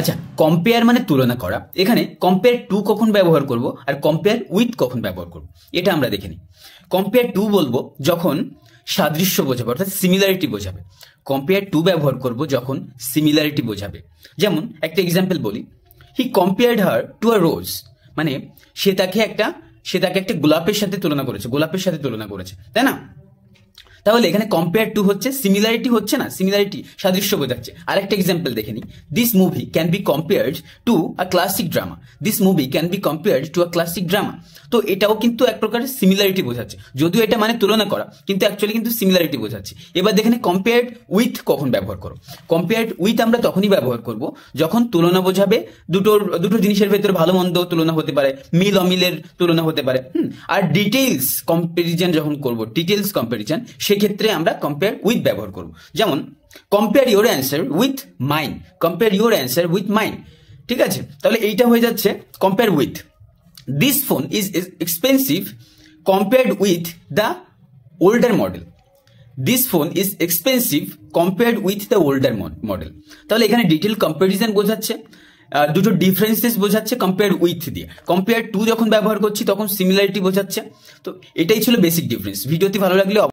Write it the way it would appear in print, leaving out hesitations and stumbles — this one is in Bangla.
আচ্ছা, কম্পেয়ার মানে তুলনা করা। এখানে কম্পেয়ার টু কখন ব্যবহার করব আর কম্পেয়ার উইথ কখন ব্যবহার করব এটা আমরা দেখে নিই। কম্পেয়ার টু বলবো যখন সাদৃশ্য বোঝাবে, অর্থাৎ সিমিলারিটি বোঝাবে। কম্পেয়ার টু ব্যবহার করব যখন সিমিলারিটি বোঝাবে। যেমন একটা এক্সাম্পল বলি, হি কম্পেয়ার্ড হার টু আ রোজ, মানে সে তাকে একটা গোলাপের সাথে তুলনা করেছে, তাই না? তাহলে এখানে কম্পেয়ার টু হচ্ছে সিমিলারিটি, হচ্ছে না, সিমিলারিটি সাদৃশ্য বোঝাচ্ছে। আরেকটা এক্সাম্পল দেখে নিই, this movie can be compared to a classic drama. তো এটাও কিন্তু এক প্রকারের সিমিলারিটি বোঝাচ্ছে, যদিও এটা মানে তুলনা করা, কিন্তু অ্যাকচুয়ালি কিন্তু সিমিলারিটি বোঝাচ্ছে। এবার দেখেন কম্পেয়ার্ড উইথ কখন ব্যবহার করো। কম্পেয়ার্ড উইথ আমরা তখনই ব্যবহার করব যখন তুলনা বোঝাবে দুটো জিনিসের ভেতরে ভালো মন্দ তুলনা হতে পারে, মিল অমিলের তুলনা হতে পারে। আর ডিটেইলস কম্পারিজন যখন করব, ডিটেইলস কম্পারিজন, সেক্ষেত্রে আমরা কম্পেয়ার উইথ ব্যবহার করব। যেমন compare your answer with mine, ঠিক আছে? তাহলে এইটা হয়ে যাচ্ছে compare with. This phone is expensive compared with the older model. তাহলে এখানে ডিটেল কম্পারিজন বোঝাচ্ছে, দুটো ডিফারেন্সেস বোঝাচ্ছে কম্পেয়ার উইথ দিয়ে। কম্পেয়ার টু যখন ব্যবহার করছি তখন সিমিলারিটি বোঝাচ্ছে। তো এটাই ছিল বেসিক ডিফারেন্স। ভিডিওটি ভালো লাগলে